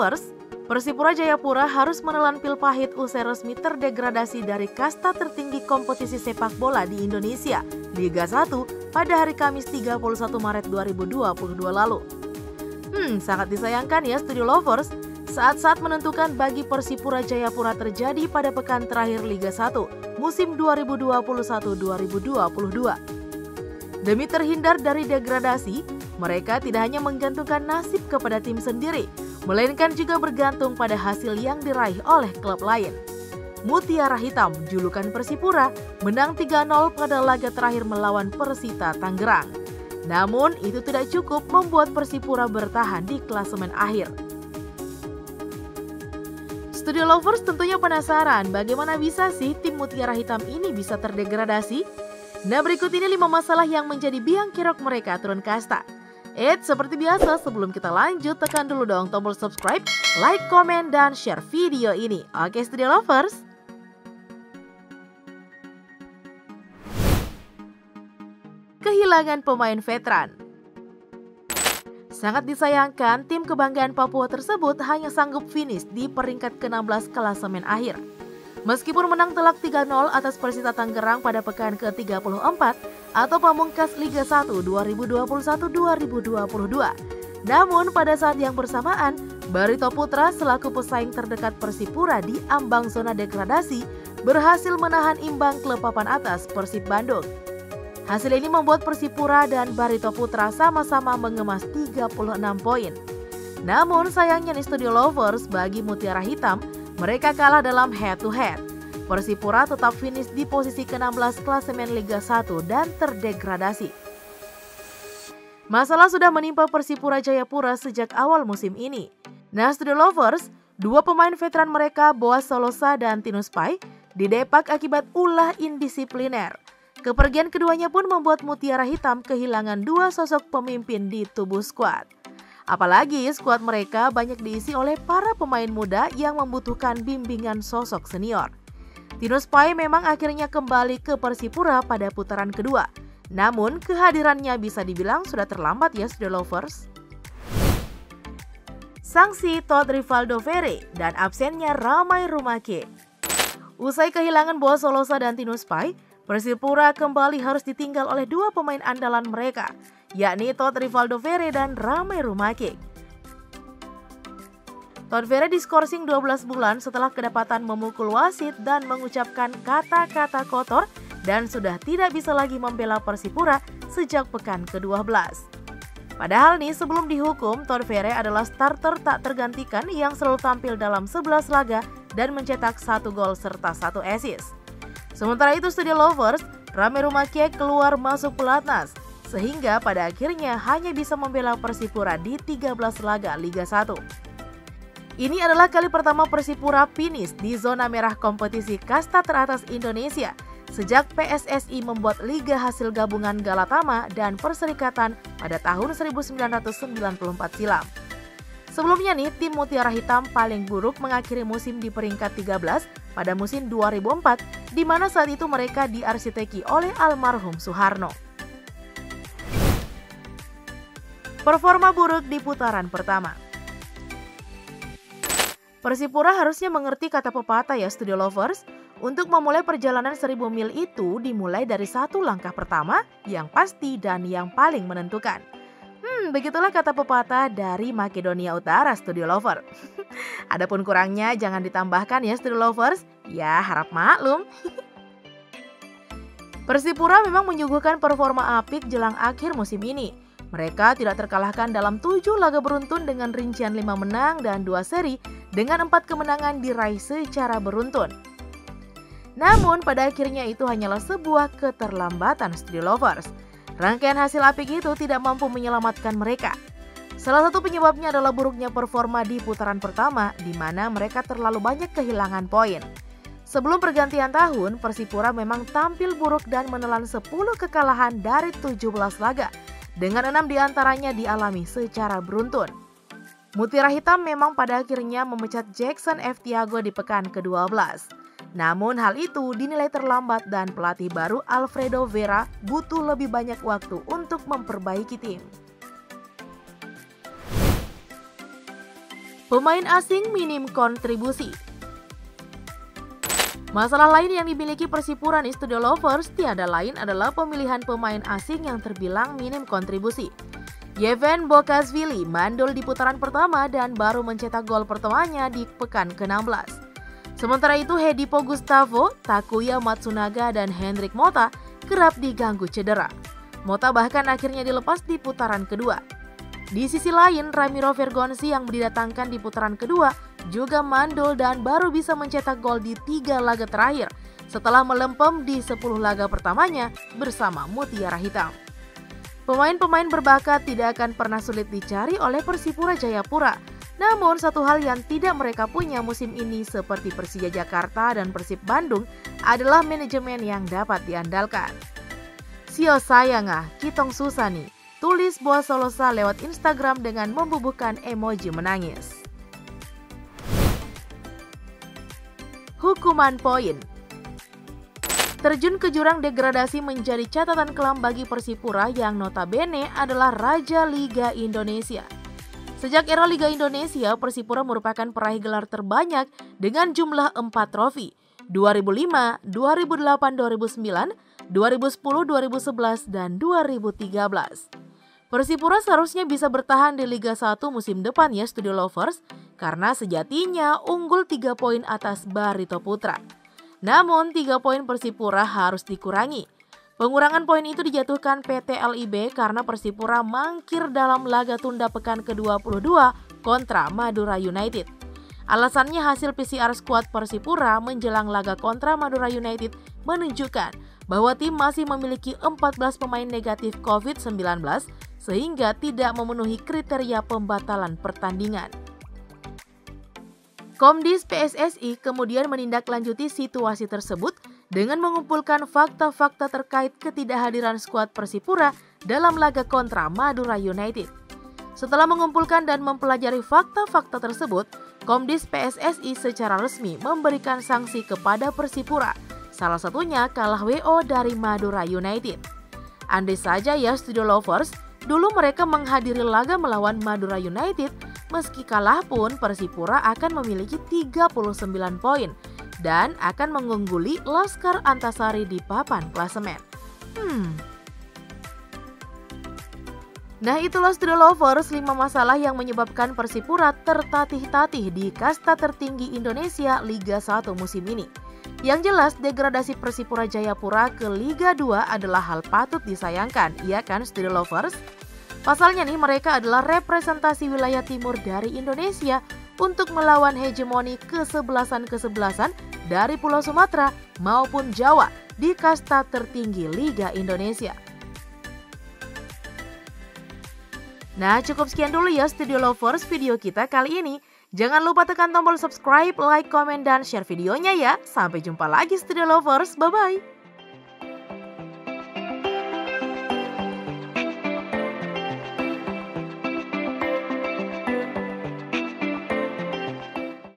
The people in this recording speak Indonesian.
Lovers, Persipura Jayapura harus menelan pil pahit usai resmi terdegradasi dari kasta tertinggi kompetisi sepak bola di Indonesia, Liga 1, pada hari Kamis 31 Maret 2022 lalu. Sangat disayangkan ya Studio Lovers, saat-saat menentukan bagi Persipura Jayapura terjadi pada pekan terakhir Liga 1 musim 2021-2022. Demi terhindar dari degradasi, mereka tidak hanya menggantungkan nasib kepada tim sendiri, melainkan juga bergantung pada hasil yang diraih oleh klub lain. Mutiara Hitam, julukan Persipura, menang 3-0 pada laga terakhir melawan Persita Tangerang. Namun itu tidak cukup membuat Persipura bertahan di klasemen akhir. Studio Lovers tentunya penasaran bagaimana bisa sih tim Mutiara Hitam ini bisa terdegradasi? Nah, berikut ini 5 masalah yang menjadi biang kerok mereka turun kasta. Seperti biasa sebelum kita lanjut, tekan dulu dong tombol subscribe, like, komen, dan share video ini. Oke Studio Lovers? Kehilangan pemain veteran. Sangat disayangkan, tim kebanggaan Papua tersebut hanya sanggup finish di peringkat ke-16 klasemen akhir. Meskipun menang telak 3-0 atas Persita Tangerang pada pekan ke-34 atau pamungkas Liga 1 2021-2022. Namun pada saat yang bersamaan, Barito Putra selaku pesaing terdekat Persipura di ambang zona degradasi berhasil menahan imbang klub papan atas Persib Bandung. Hasil ini membuat Persipura dan Barito Putra sama-sama mengemas 36 poin. Namun sayangnya nih Studio Lovers, bagi Mutiara Hitam, mereka kalah dalam head-to-head. Persipura tetap finish di posisi ke-16 klasemen Liga 1 dan terdegradasi. Masalah sudah menimpa Persipura Jayapura sejak awal musim ini. Nah Studio Lovers, 2 pemain veteran mereka, Boaz Solosa dan Tinus Pai, didepak akibat ulah indisipliner. Kepergian keduanya pun membuat Mutiara Hitam kehilangan 2 sosok pemimpin di tubuh skuad. Apalagi skuad mereka banyak diisi oleh para pemain muda yang membutuhkan bimbingan sosok senior. Tinus Pai memang akhirnya kembali ke Persipura pada putaran kedua. Namun kehadirannya bisa dibilang sudah terlambat ya Studio Lovers. Sanksi Todd Rivaldo Ferre dan absennya Ramai Rumake. Usai kehilangan Boaz Solosa dan Tinus Pai, Persipura kembali harus ditinggal oleh 2 pemain andalan mereka, yakni Todd Rivaldo Ferre dan Ramai Rumake. Todd Ferre diskorsing 12 bulan setelah kedapatan memukul wasit dan mengucapkan kata-kata kotor dan sudah tidak bisa lagi membela Persipura sejak pekan ke-12. Padahal nih sebelum dihukum, Todd Ferre adalah starter tak tergantikan yang selalu tampil dalam 11 laga dan mencetak 1 gol serta 1 assist. Sementara itu Studio Lovers, Ramai Rumake keluar masuk pelatnas, sehingga pada akhirnya hanya bisa membela Persipura di 13 laga Liga 1. Ini adalah kali pertama Persipura finish di zona merah kompetisi kasta teratas Indonesia sejak PSSI membuat liga hasil gabungan Galatama dan Perserikatan pada tahun 1994 silam. Sebelumnya nih, tim Mutiara Hitam paling buruk mengakhiri musim di peringkat 13 pada musim 2004, di mana saat itu mereka diarsiteki oleh almarhum Soeharno. Performa buruk di putaran pertama. Persipura harusnya mengerti kata pepatah ya Studio Lovers. Untuk memulai perjalanan 1000 mil itu dimulai dari 1 langkah pertama yang pasti dan yang paling menentukan. Begitulah kata pepatah dari Makedonia Utara Studio Lover. Adapun kurangnya jangan ditambahkan ya Studio Lovers. Ya harap maklum. Persipura memang menyuguhkan performa apik jelang akhir musim ini. Mereka tidak terkalahkan dalam 7 laga beruntun dengan rincian 5 menang dan 2 seri dengan 4 kemenangan diraih secara beruntun. Namun pada akhirnya itu hanyalah sebuah keterlambatan Studio Lovers. Rangkaian hasil apik itu tidak mampu menyelamatkan mereka. Salah satu penyebabnya adalah buruknya performa di putaran pertama, di mana mereka terlalu banyak kehilangan poin. Sebelum pergantian tahun, Persipura memang tampil buruk dan menelan 10 kekalahan dari 17 laga, dengan 6 diantaranya dialami secara beruntun. Mutiara Hitam memang pada akhirnya memecat Jackson F. Tiago di pekan ke-12. Namun hal itu dinilai terlambat dan pelatih baru Alfredo Vera butuh lebih banyak waktu untuk memperbaiki tim. Pemain asing minim kontribusi. Masalah lain yang dimiliki Persipura nih Studio Lovers tiada lain adalah pemilihan pemain asing yang terbilang minim kontribusi. Yevan Bokashvili mandul di putaran pertama dan baru mencetak gol pertamanya di pekan ke-16. Sementara itu Hedipo Gustavo, Takuya Matsunaga, dan Hendrik Mota kerap diganggu cedera. Mota bahkan akhirnya dilepas di putaran kedua. Di sisi lain, Ramiro Vergonzi yang didatangkan di putaran kedua juga mandul dan baru bisa mencetak gol di 3 laga terakhir setelah melempem di 10 laga pertamanya bersama Mutiara Hitam. Pemain-pemain berbakat tidak akan pernah sulit dicari oleh Persipura Jayapura. Namun satu hal yang tidak mereka punya musim ini seperti Persija Jakarta dan Persib Bandung adalah manajemen yang dapat diandalkan. Sio sayangah, kitong susah nih, tulis Boa Solosa lewat Instagram dengan membubuhkan emoji menangis. Hukuman poin. Terjun ke jurang degradasi menjadi catatan kelam bagi Persipura yang notabene adalah Raja Liga Indonesia. Sejak era Liga Indonesia, Persipura merupakan peraih gelar terbanyak dengan jumlah 4 trofi, 2005, 2008, 2009, 2010, 2011, dan 2013. Persipura seharusnya bisa bertahan di Liga 1 musim depan ya Studio Lovers, karena sejatinya unggul 3 poin atas Barito Putra. Namun 3 poin Persipura harus dikurangi. Pengurangan poin itu dijatuhkan PT LIB karena Persipura mangkir dalam laga tunda pekan ke-22 kontra Madura United. Alasannya hasil PCR skuad Persipura menjelang laga kontra Madura United menunjukkan bahwa tim masih memiliki 14 pemain negatif COVID-19 sehingga tidak memenuhi kriteria pembatalan pertandingan. Komdis PSSI kemudian menindaklanjuti situasi tersebut dengan mengumpulkan fakta-fakta terkait ketidakhadiran skuad Persipura dalam laga kontra Madura United. Setelah mengumpulkan dan mempelajari fakta-fakta tersebut, Komdis PSSI secara resmi memberikan sanksi kepada Persipura, salah satunya kalah WO dari Madura United. Andai saja ya Studio Lovers, dulu mereka menghadiri laga melawan Madura United, meski kalah pun Persipura akan memiliki 39 poin dan akan mengungguli Laskar Antasari di papan klasemen. Nah itulah Studio Lovers 5 masalah yang menyebabkan Persipura tertatih-tatih di kasta tertinggi Indonesia Liga 1 musim ini. Yang jelas degradasi Persipura Jayapura ke Liga 2 adalah hal patut disayangkan, iya kan Studio Lovers? Pasalnya nih mereka adalah representasi wilayah timur dari Indonesia untuk melawan hegemoni kesebelasan dari Pulau Sumatera maupun Jawa di kasta tertinggi Liga Indonesia. Nah cukup sekian dulu ya Studio Lovers video kita kali ini. Jangan lupa tekan tombol subscribe, like, komen, dan share videonya ya. Sampai jumpa lagi Studio Lovers, bye-bye.